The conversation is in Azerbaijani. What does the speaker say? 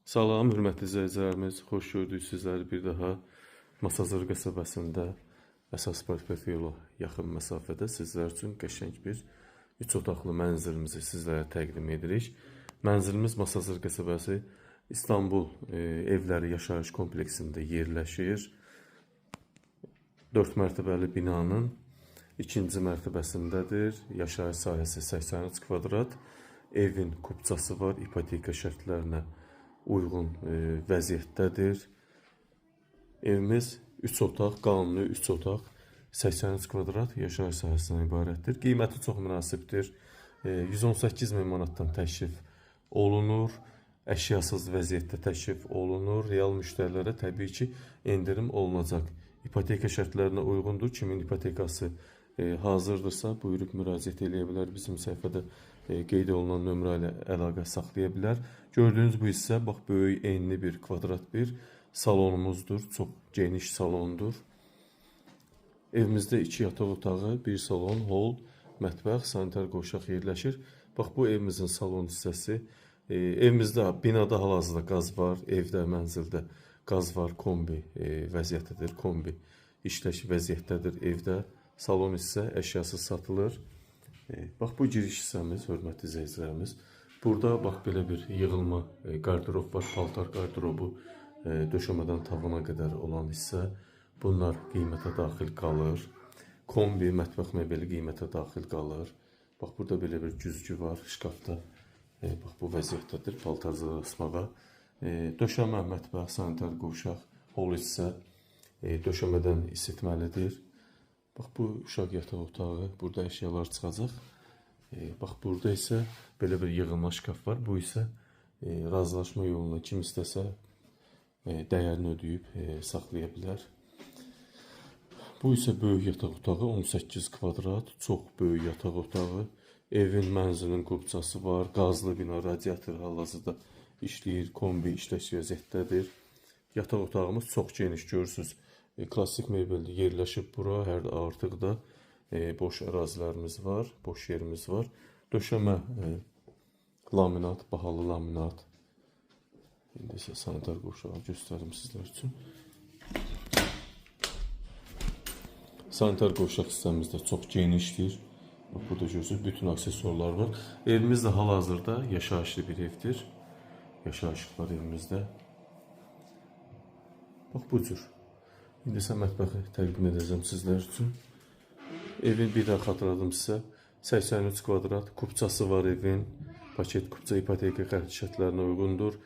Salam, hörmətli izləyicilərimiz, xoş gördük sizləri bir daha Masazır qəsəbəsində əsas portföy yola yaxın məsafədə sizlər üçün qəşəng bir 3 otaqlı mənzilimizi sizlərə təqdim edirik. Mənzilimiz Masazır qəsəbəsi İstanbul evləri yaşayış kompleksində yerləşir. 4 mərtəbəli binanın ikinci mərtəbəsindədir. Yaşayış sahəsi 83 kvadrat. Evin kupçası var, ipoteka şərtlərinə uyğun vəziyyətdədir. Evimiz 3 otaq, qanuni 3 otaq, 83 kvadrat yaşayış sahəsindən ibarətdir. Qiyməti çox münasibdir. 118 min manatdan təklif olunur. Əşyasız vəziyyətdə təklif olunur. Real müştərilərə təbii ki, endirim olunacaq. İpoteka şərtlərinə uyğundur. Kimin ipotekası hazırdırsa, buyurub müraciət edə bilər. Bizim səhifədə qeyd olunan nömrə ilə əlaqə saxlaya bilər. Gördüyünüz bu hissə, bax, böyük, enli bir kvadrat bir salonumuzdur. Çox geniş salondur. Evimizdə 2 yataq otağı, 1 salon, hol, mətbəx, sanitar qovşaq yerləşir. Bax, bu evimizin salon hissəsi. Evimizdə, binada hal-hazırda qaz var, evdə, mənzildə qaz var, kombi vəziyyətdədir, kombi işləş vəziyyətdədir evdə. Salon hissə əşyasız satılır. Bax, bu giriş hissəmiz, hörmətli izləyicilərimiz. Burada, bax, belə bir yığılma qardırob var, paltar qardırobu döşəmədən tavana qədər olan hissə. Bunlar qiymətə daxil qalır. Kombi, mətbəx mebeli qiymətə daxil qalır. Bax, burada belə bir güzgü var, şkafda. Bax, bu vəziyyətdədir, paltarcılar asmağa. Döşəmə, mətbəx, sanitar qovşaq, hol hissə döşəmədən isitməlidir. Bax, bu uşaq yataq otağı, burada əşyalar çıxacaq. Bax, burada isə belə bir yığılma şkaf var. Bu isə razılaşma yoluna kim istəsə dəyərini ödəyib saxlaya bilər. Bu isə böyük yataq otağı, 18 kvadrat, çox böyük yataq otağı. Evin, mənzilin qubçası var, qazlı bina, radiator hal-hazırda işləyir, kombi işləş vəziyyətdədir. Yataq otağımız çox geniş, görürsünüz. Klassik mebeldə yerləşib bura, hər artıq da boş ərazilərimiz var, boş yerimiz var. Döşəmə laminat, bahalı laminat. İndi isə sanitar qovşağı göstərim sizlər üçün. Sanitar qovşaq hissəmiz də çox genişdir. Burada görürsünüz, bütün aksesuarlar var. Evimiz də hal-hazırda yaşayışlı bir evdir. Yaşayışıq var evimizdə. Bax, bu cür. İndi isə mətbəxi təqdim edəcəm sizlər üçün. Evi bir daha xatırladım sizə. 83 kvadrat, kupçası var evin. Paket kupça ipoteka şərtlərinə uyğundur.